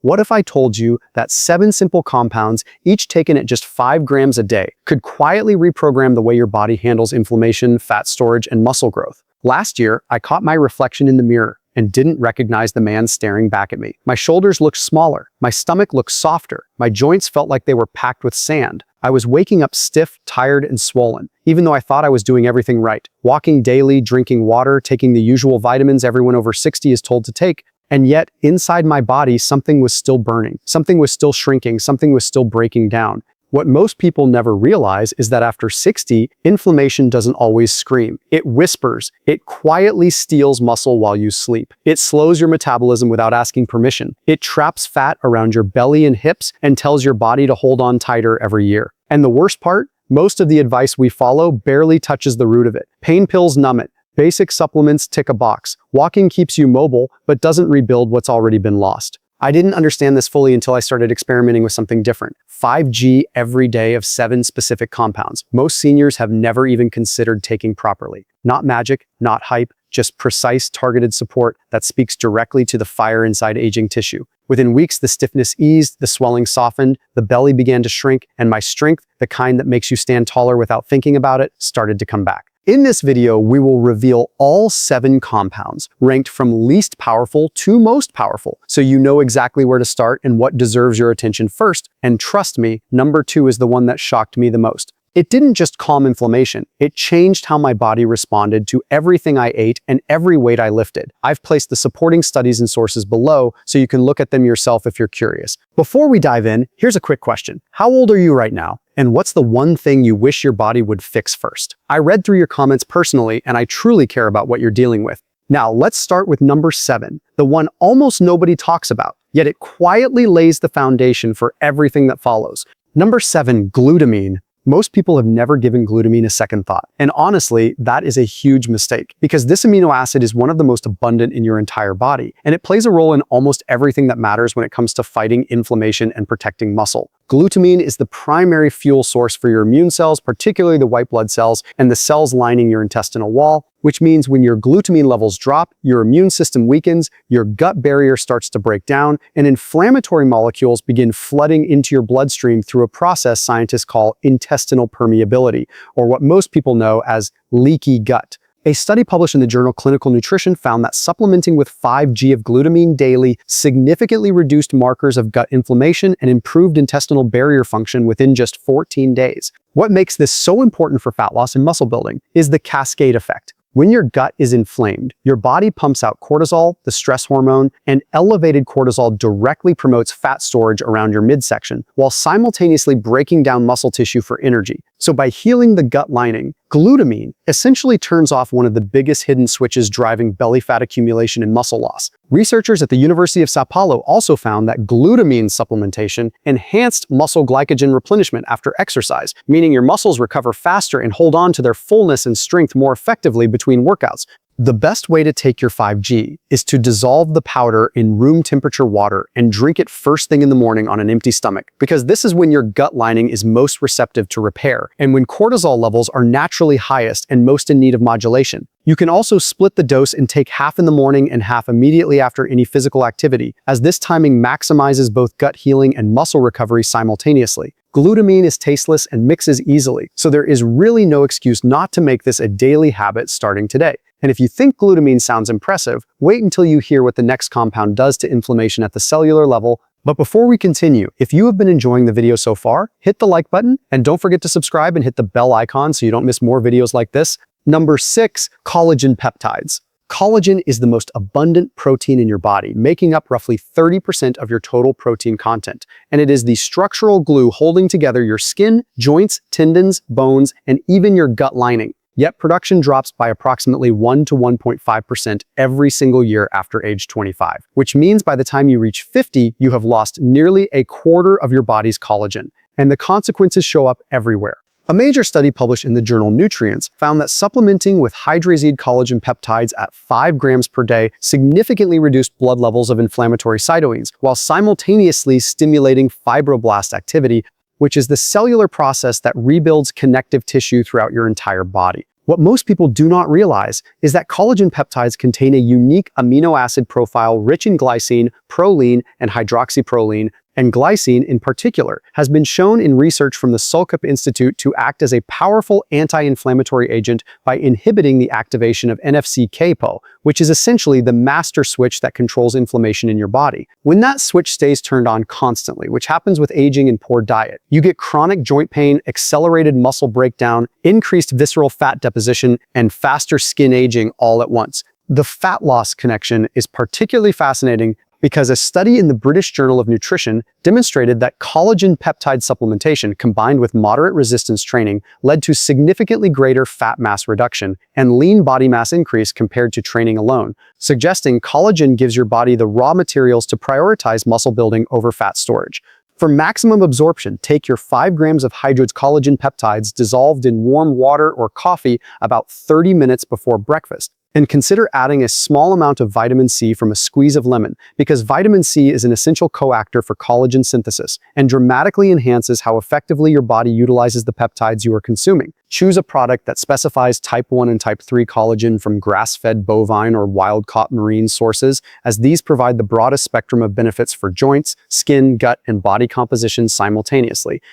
What if I told you that 7 simple compounds, each taken at just 5 grams a day, could quietly reprogram the way your body handles inflammation, fat storage, and muscle growth? Last year, I caught my reflection in the mirror and didn't recognize the man staring back at me. My shoulders looked smaller, my stomach looked softer, my joints felt like they were packed with sand. I was waking up stiff, tired, and swollen, even though I thought I was doing everything right. Walking daily, drinking water, taking the usual vitamins everyone over 60 is told to take. And yet, inside my body, something was still burning. Something was still shrinking. Something was still breaking down. What most people never realize is that after 60, inflammation doesn't always scream. It whispers. It quietly steals muscle while you sleep. It slows your metabolism without asking permission. It traps fat around your belly and hips and tells your body to hold on tighter every year. And the worst part? Most of the advice we follow barely touches the root of it. Pain pills numb it. Basic supplements tick a box. Walking keeps you mobile, but doesn't rebuild what's already been lost. I didn't understand this fully until I started experimenting with something different. 5G every day of 7 specific compounds. Most seniors have never even considered taking properly. Not magic, not hype, just precise, targeted support that speaks directly to the fire inside aging tissue. Within weeks, the stiffness eased, the swelling softened, the belly began to shrink, and my strength, the kind that makes you stand taller without thinking about it, started to come back. In this video, we will reveal all 7 compounds, ranked from least powerful to most powerful, so you know exactly where to start and what deserves your attention first. And trust me, number 2 is the one that shocked me the most. It didn't just calm inflammation, it changed how my body responded to everything I ate and every weight I lifted. I've placed the supporting studies and sources below so you can look at them yourself if you're curious. Before we dive in, here's a quick question. How old are you right now? And what's the one thing you wish your body would fix first? I read through your comments personally, and I truly care about what you're dealing with. Now, let's start with number 7, the one almost nobody talks about, yet it quietly lays the foundation for everything that follows. Number 7, glutamine. Most people have never given glutamine a second thought. And honestly, that is a huge mistake because this amino acid is one of the most abundant in your entire body, and it plays a role in almost everything that matters when it comes to fighting inflammation and protecting muscle. Glutamine is the primary fuel source for your immune cells, particularly the white blood cells and the cells lining your intestinal wall, which means when your glutamine levels drop, your immune system weakens, your gut barrier starts to break down, and inflammatory molecules begin flooding into your bloodstream through a process scientists call intestinal permeability, or what most people know as leaky gut. A study published in the journal Clinical Nutrition found that supplementing with 5G of glutamine daily significantly reduced markers of gut inflammation and improved intestinal barrier function within just 14 days. What makes this so important for fat loss and muscle building is the cascade effect. When your gut is inflamed, your body pumps out cortisol, the stress hormone, and elevated cortisol directly promotes fat storage around your midsection, while simultaneously breaking down muscle tissue for energy. So by healing the gut lining, glutamine essentially turns off one of the biggest hidden switches driving belly fat accumulation and muscle loss. Researchers at the University of Sao Paulo also found that glutamine supplementation enhanced muscle glycogen replenishment after exercise, meaning your muscles recover faster and hold on to their fullness and strength more effectively between workouts. The best way to take your 5G is to dissolve the powder in room temperature water and drink it first thing in the morning on an empty stomach, because this is when your gut lining is most receptive to repair and when cortisol levels are naturally highest and most in need of modulation. You can also split the dose and take half in the morning and half immediately after any physical activity, as this timing maximizes both gut healing and muscle recovery simultaneously. Glutamine is tasteless and mixes easily, so there is really no excuse not to make this a daily habit starting today. And if you think glutamine sounds impressive, wait until you hear what the next compound does to inflammation at the cellular level. But before we continue, if you have been enjoying the video so far, hit the like button and don't forget to subscribe and hit the bell icon so you don't miss more videos like this. Number 6, collagen peptides. Collagen is the most abundant protein in your body, making up roughly 30% of your total protein content. And it is the structural glue holding together your skin, joints, tendons, bones, and even your gut lining. Yet production drops by approximately 1 to 1.5% every single year after age 25, which means by the time you reach 50, you have lost nearly a quarter of your body's collagen, and the consequences show up everywhere. A major study published in the journal Nutrients found that supplementing with hydrazine collagen peptides at 5 grams per day significantly reduced blood levels of inflammatory cytokines, while simultaneously stimulating fibroblast activity, which is the cellular process that rebuilds connective tissue throughout your entire body. What most people do not realize is that collagen peptides contain a unique amino acid profile rich in glycine, proline, and hydroxyproline, and glycine in particular has been shown in research from the Sulkup Institute to act as a powerful anti-inflammatory agent by inhibiting the activation of NFC-kappa, which is essentially the master switch that controls inflammation in your body. When that switch stays turned on constantly, which happens with aging and poor diet, you get chronic joint pain, accelerated muscle breakdown, increased visceral fat deposition, and faster skin aging all at once. The fat loss connection is particularly fascinating because a study in the British Journal of Nutrition demonstrated that collagen peptide supplementation combined with moderate resistance training led to significantly greater fat mass reduction and lean body mass increase compared to training alone, suggesting collagen gives your body the raw materials to prioritize muscle building over fat storage. For maximum absorption, take your 5 grams of Hydrate's collagen peptides dissolved in warm water or coffee about 30 minutes before breakfast. And consider adding a small amount of vitamin C from a squeeze of lemon, because vitamin C is an essential coactor for collagen synthesis and dramatically enhances how effectively your body utilizes the peptides you are consuming. Choose a product that specifies type 1 and type 3 collagen from grass-fed bovine or wild-caught marine sources, as these provide the broadest spectrum of benefits for joints, skin, gut, and body composition simultaneously.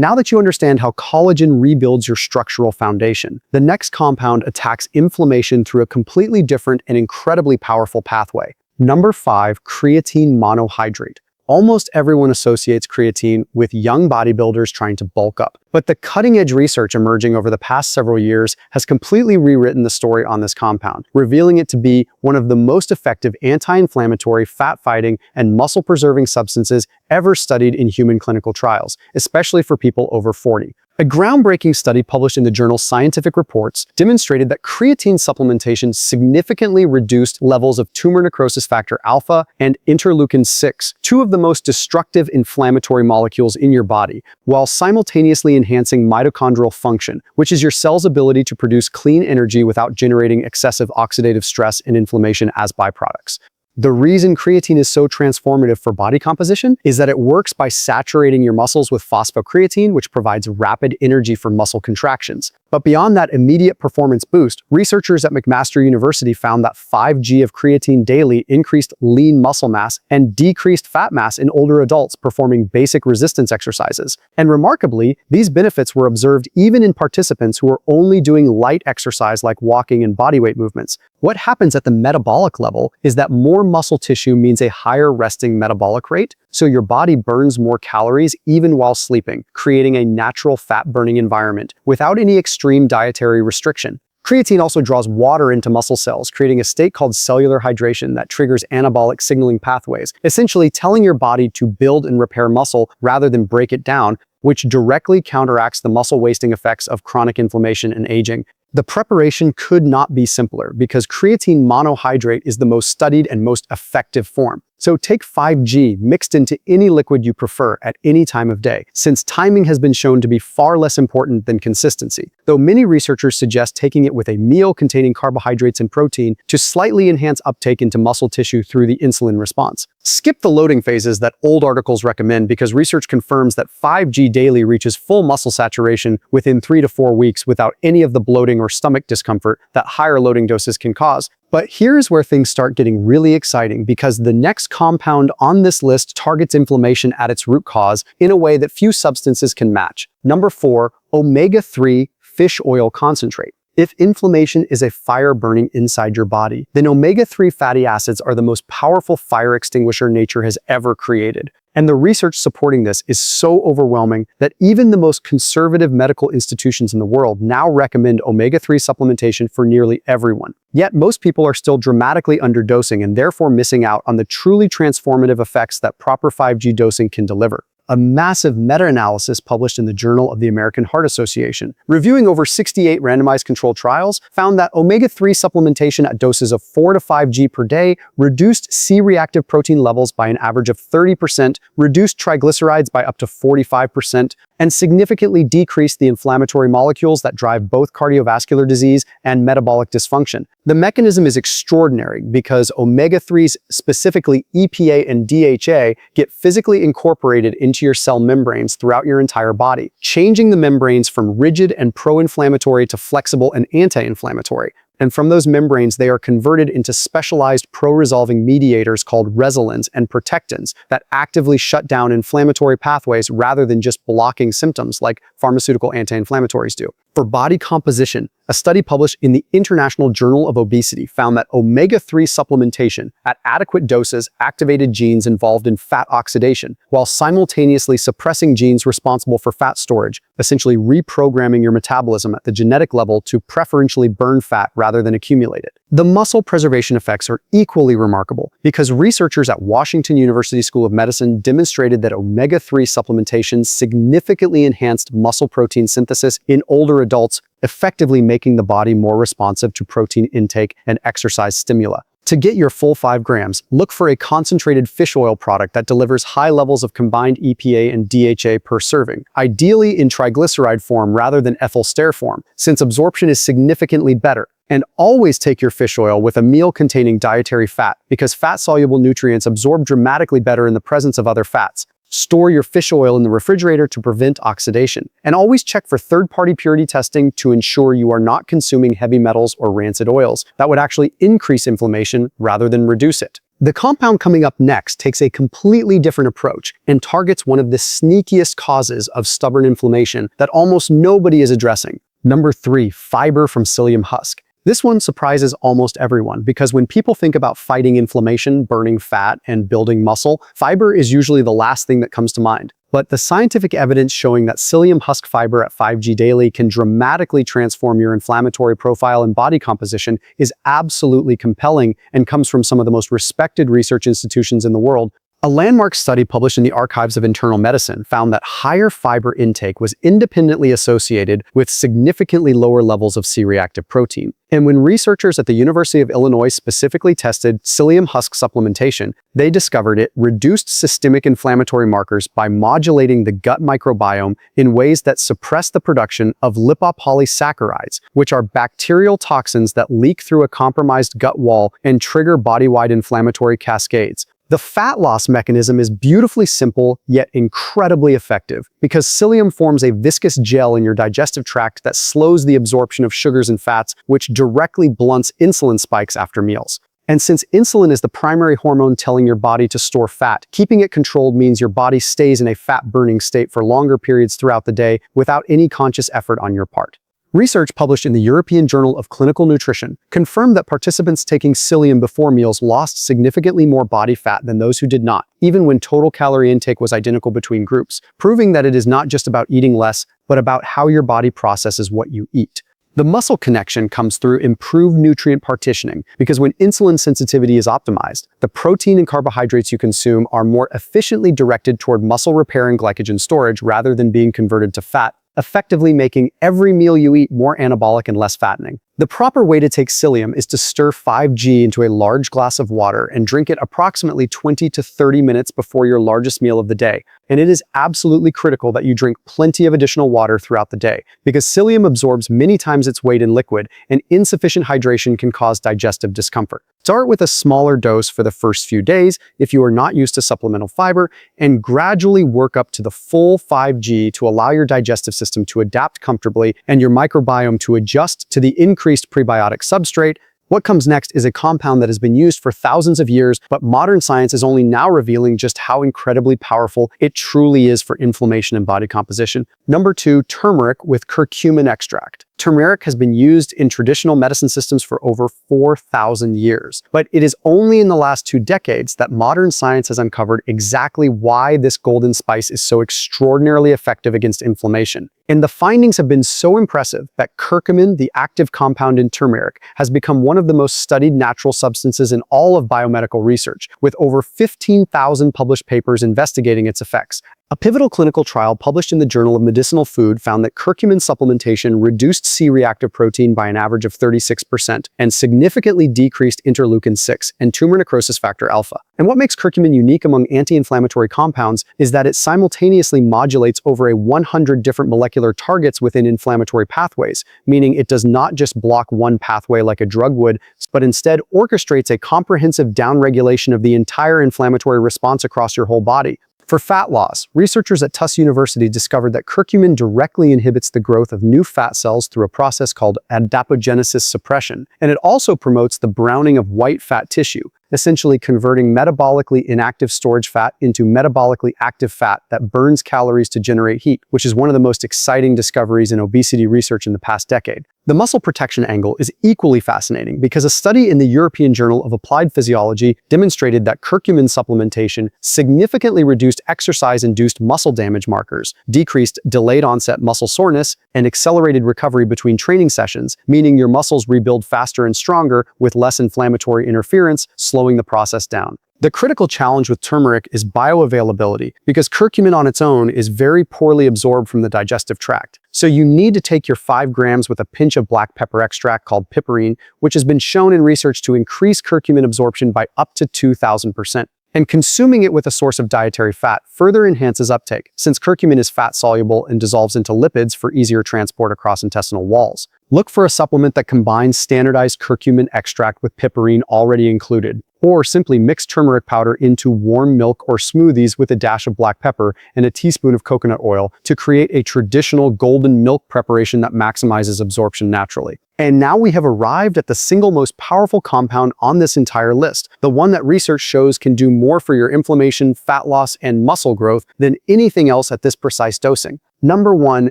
Now that you understand how collagen rebuilds your structural foundation, the next compound attacks inflammation through a completely different and incredibly powerful pathway. Number 5, creatine monohydrate. Almost everyone associates creatine with young bodybuilders trying to bulk up. But the cutting-edge research emerging over the past several years has completely rewritten the story on this compound, revealing it to be one of the most effective anti-inflammatory, fat-fighting, and muscle-preserving substances ever studied in human clinical trials, especially for people over 40. A groundbreaking study published in the journal Scientific Reports demonstrated that creatine supplementation significantly reduced levels of tumor necrosis factor alpha and interleukin-6, two of the most destructive inflammatory molecules in your body, while simultaneously enhancing mitochondrial function, which is your cell's ability to produce clean energy without generating excessive oxidative stress and inflammation as byproducts. The reason creatine is so transformative for body composition is that it works by saturating your muscles with phosphocreatine, which provides rapid energy for muscle contractions. But beyond that immediate performance boost, researchers at McMaster University found that 5 g of creatine daily increased lean muscle mass and decreased fat mass in older adults performing basic resistance exercises. And remarkably, these benefits were observed even in participants who were only doing light exercise like walking and bodyweight movements. What happens at the metabolic level is that more muscle tissue means a higher resting metabolic rate, so your body burns more calories even while sleeping, creating a natural fat-burning environment without any extreme dietary restriction. Creatine also draws water into muscle cells, creating a state called cellular hydration that triggers anabolic signaling pathways, essentially telling your body to build and repair muscle rather than break it down, which directly counteracts the muscle-wasting effects of chronic inflammation and aging. The preparation could not be simpler because creatine monohydrate is the most studied and most effective form. So take 5 g mixed into any liquid you prefer at any time of day, since timing has been shown to be far less important than consistency, though many researchers suggest taking it with a meal containing carbohydrates and protein to slightly enhance uptake into muscle tissue through the insulin response. Skip the loading phases that old articles recommend because research confirms that 5 g daily reaches full muscle saturation within 3 to 4 weeks without any of the bloating or stomach discomfort that higher loading doses can cause. But here's where things start getting really exciting, because the next compound on this list targets inflammation at its root cause in a way that few substances can match. Number 4, omega-3 fish oil concentrate. If inflammation is a fire burning inside your body, then omega-3 fatty acids are the most powerful fire extinguisher nature has ever created. And the research supporting this is so overwhelming that even the most conservative medical institutions in the world now recommend omega-3 supplementation for nearly everyone. Yet most people are still dramatically underdosing and therefore missing out on the truly transformative effects that proper 5 g dosing can deliver. A massive meta-analysis published in the Journal of the American Heart Association, reviewing over 68 randomized controlled trials, found that omega-3 supplementation at doses of 4 to 5 g per day reduced C-reactive protein levels by an average of 30%, reduced triglycerides by up to 45%, and significantly decrease the inflammatory molecules that drive both cardiovascular disease and metabolic dysfunction. The mechanism is extraordinary because omega-3s, specifically EPA and DHA, get physically incorporated into your cell membranes throughout your entire body, changing the membranes from rigid and pro-inflammatory to flexible and anti-inflammatory. And from those membranes, they are converted into specialized pro-resolving mediators called resolins and protectins that actively shut down inflammatory pathways rather than just blocking symptoms like pharmaceutical anti-inflammatories do. For body composition, a study published in the International Journal of Obesity found that omega-3 supplementation at adequate doses activated genes involved in fat oxidation, while simultaneously suppressing genes responsible for fat storage, essentially reprogramming your metabolism at the genetic level to preferentially burn fat rather than accumulate it. The muscle preservation effects are equally remarkable because researchers at Washington University School of Medicine demonstrated that omega-3 supplementation significantly enhanced muscle protein synthesis in older adults, effectively making the body more responsive to protein intake and exercise stimuli. To get your full 5 grams, look for a concentrated fish oil product that delivers high levels of combined EPA and DHA per serving, ideally in triglyceride form rather than ethyl ster form, since absorption is significantly better. And always take your fish oil with a meal containing dietary fat because fat-soluble nutrients absorb dramatically better in the presence of other fats. Store your fish oil in the refrigerator to prevent oxidation. And always check for third-party purity testing to ensure you are not consuming heavy metals or rancid oils that would actually increase inflammation rather than reduce it. The compound coming up next takes a completely different approach and targets one of the sneakiest causes of stubborn inflammation that almost nobody is addressing. Number 3, fiber from psyllium husk. This one surprises almost everyone because when people think about fighting inflammation, burning fat, and building muscle, fiber is usually the last thing that comes to mind. But the scientific evidence showing that psyllium husk fiber at 5G daily can dramatically transform your inflammatory profile and body composition is absolutely compelling and comes from some of the most respected research institutions in the world. A landmark study published in the Archives of Internal Medicine found that higher fiber intake was independently associated with significantly lower levels of C-reactive protein. And when researchers at the University of Illinois specifically tested psyllium husk supplementation, they discovered it reduced systemic inflammatory markers by modulating the gut microbiome in ways that suppress the production of lipopolysaccharides, which are bacterial toxins that leak through a compromised gut wall and trigger body-wide inflammatory cascades. The fat loss mechanism is beautifully simple, yet incredibly effective, because psyllium forms a viscous gel in your digestive tract that slows the absorption of sugars and fats, which directly blunts insulin spikes after meals. And since insulin is the primary hormone telling your body to store fat, keeping it controlled means your body stays in a fat-burning state for longer periods throughout the day without any conscious effort on your part. Research published in the European Journal of Clinical Nutrition confirmed that participants taking psyllium before meals lost significantly more body fat than those who did not, even when total calorie intake was identical between groups, proving that it is not just about eating less, but about how your body processes what you eat. The muscle connection comes through improved nutrient partitioning because when insulin sensitivity is optimized, the protein and carbohydrates you consume are more efficiently directed toward muscle repair and glycogen storage rather than being converted to fat, effectively making every meal you eat more anabolic and less fattening. The proper way to take psyllium is to stir 5G into a large glass of water and drink it approximately 20 to 30 minutes before your largest meal of the day. And it is absolutely critical that you drink plenty of additional water throughout the day, because psyllium absorbs many times its weight in liquid, and insufficient hydration can cause digestive discomfort. Start with a smaller dose for the first few days if you are not used to supplemental fiber, and gradually work up to the full 5G to allow your digestive system to adapt comfortably and your microbiome to adjust to the increased prebiotic substrate. What comes next is a compound that has been used for thousands of years, but modern science is only now revealing just how incredibly powerful it truly is for inflammation and body composition. Number 2, turmeric with curcumin extract. Turmeric has been used in traditional medicine systems for over 4,000 years, but it is only in the last 2 decades that modern science has uncovered exactly why this golden spice is so extraordinarily effective against inflammation. And the findings have been so impressive that curcumin, the active compound in turmeric, has become one of the most studied natural substances in all of biomedical research, with over 15,000 published papers investigating its effects. A pivotal clinical trial published in the Journal of Medicinal Food found that curcumin supplementation reduced C-reactive protein by an average of 36% and significantly decreased interleukin-6 and tumor necrosis factor alpha. And what makes curcumin unique among anti-inflammatory compounds is that it simultaneously modulates over 100 different molecular targets within inflammatory pathways, meaning it does not just block one pathway like a drug would, but instead orchestrates a comprehensive downregulation of the entire inflammatory response across your whole body. For fat loss, researchers at Tufts University discovered that curcumin directly inhibits the growth of new fat cells through a process called adipogenesis suppression, and it also promotes the browning of white fat tissue, essentially converting metabolically inactive storage fat into metabolically active fat that burns calories to generate heat, which is one of the most exciting discoveries in obesity research in the past decade. The muscle protection angle is equally fascinating because a study in the European Journal of Applied Physiology demonstrated that curcumin supplementation significantly reduced exercise-induced muscle damage markers, decreased delayed onset muscle soreness, and accelerated recovery between training sessions, meaning your muscles rebuild faster and stronger with less inflammatory interference, slowing the process down. The critical challenge with turmeric is bioavailability, because curcumin on its own is very poorly absorbed from the digestive tract. So you need to take your 5 grams with a pinch of black pepper extract called piperine, which has been shown in research to increase curcumin absorption by up to 2,000%. And consuming it with a source of dietary fat further enhances uptake, since curcumin is fat-soluble and dissolves into lipids for easier transport across intestinal walls. Look for a supplement that combines standardized curcumin extract with piperine already included, or simply mix turmeric powder into warm milk or smoothies with a dash of black pepper and a teaspoon of coconut oil to create a traditional golden milk preparation that maximizes absorption naturally. And now we have arrived at the single most powerful compound on this entire list, the one that research shows can do more for your inflammation, fat loss, and muscle growth than anything else at this precise dosing. Number 1,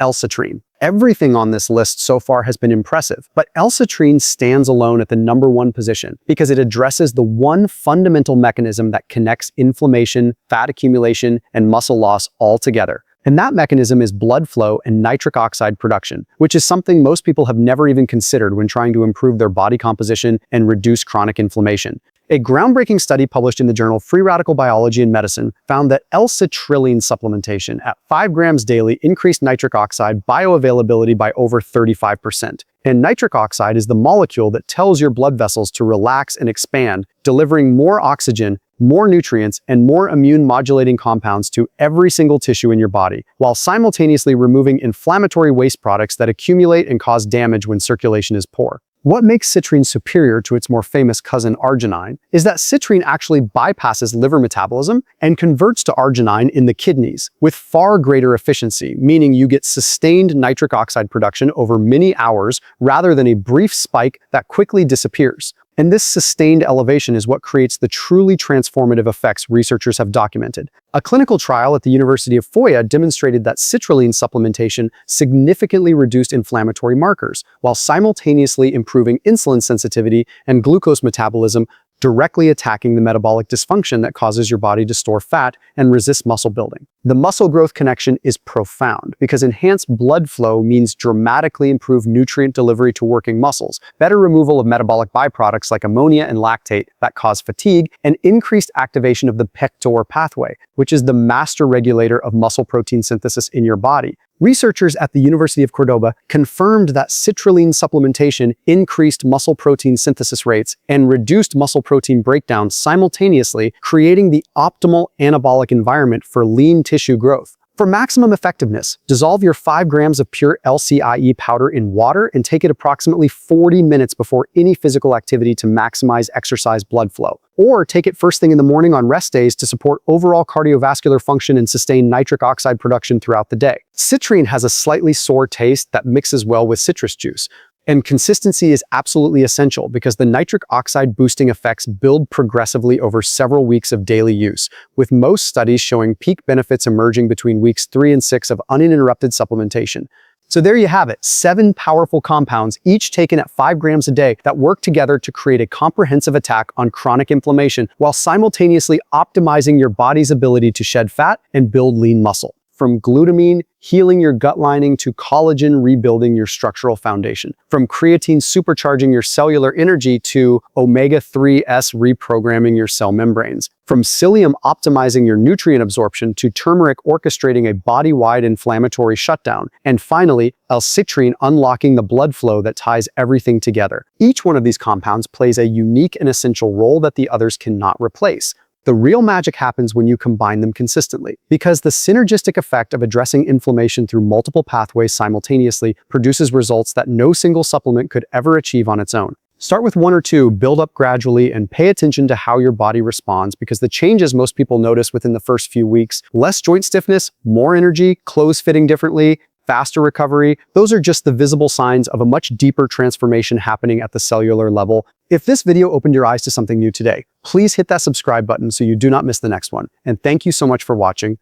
L-citrulline. Everything on this list so far has been impressive, but L-citrulline stands alone at the number 1 position because it addresses the one fundamental mechanism that connects inflammation, fat accumulation, and muscle loss all together. And that mechanism is blood flow and nitric oxide production, which is something most people have never even considered when trying to improve their body composition and reduce chronic inflammation. A groundbreaking study published in the journal Free Radical Biology and Medicine found that L-citrulline supplementation at 5 grams daily increased nitric oxide bioavailability by over 35%. And nitric oxide is the molecule that tells your blood vessels to relax and expand, delivering more oxygen, more nutrients, and more immune-modulating compounds to every single tissue in your body, while simultaneously removing inflammatory waste products that accumulate and cause damage when circulation is poor. What makes citrulline superior to its more famous cousin arginine is that citrulline actually bypasses liver metabolism and converts to arginine in the kidneys with far greater efficiency, meaning you get sustained nitric oxide production over many hours rather than a brief spike that quickly disappears. And this sustained elevation is what creates the truly transformative effects researchers have documented. A clinical trial at the University of Foya demonstrated that citrulline supplementation significantly reduced inflammatory markers, while simultaneously improving insulin sensitivity and glucose metabolism, directly attacking the metabolic dysfunction that causes your body to store fat and resist muscle building. The muscle growth connection is profound because enhanced blood flow means dramatically improved nutrient delivery to working muscles, better removal of metabolic byproducts like ammonia and lactate that cause fatigue, and increased activation of the pec-mTOR pathway, which is the master regulator of muscle protein synthesis in your body. Researchers at the University of Cordoba confirmed that citrulline supplementation increased muscle protein synthesis rates and reduced muscle protein breakdown simultaneously, creating the optimal anabolic environment for lean tissue growth. For maximum effectiveness, dissolve your 5 grams of pure LCIE powder in water and take it approximately 40 minutes before any physical activity to maximize exercise blood flow. Or take it first thing in the morning on rest days to support overall cardiovascular function and sustain nitric oxide production throughout the day. Citrulline has a slightly sour taste that mixes well with citrus juice. And consistency is absolutely essential because the nitric oxide boosting effects build progressively over several weeks of daily use, with most studies showing peak benefits emerging between weeks 3 and 6 of uninterrupted supplementation. So there you have it, 7 powerful compounds, each taken at 5 grams a day, that work together to create a comprehensive attack on chronic inflammation while simultaneously optimizing your body's ability to shed fat and build lean muscle. from glutamine healing your gut lining to collagen rebuilding your structural foundation, from creatine supercharging your cellular energy to omega-3s reprogramming your cell membranes, from psyllium optimizing your nutrient absorption to turmeric orchestrating a body-wide inflammatory shutdown, and finally, L-citrulline unlocking the blood flow that ties everything together. Each one of these compounds plays a unique and essential role that the others cannot replace. The real magic happens when you combine them consistently, because the synergistic effect of addressing inflammation through multiple pathways simultaneously produces results that no single supplement could ever achieve on its own. Start with one or two, build up gradually, and pay attention to how your body responds, because the changes most people notice within the first few weeks, less joint stiffness, more energy, clothes fitting differently, faster recovery, those are just the visible signs of a much deeper transformation happening at the cellular level. If this video opened your eyes to something new today, please hit that subscribe button so you do not miss the next one. And thank you so much for watching.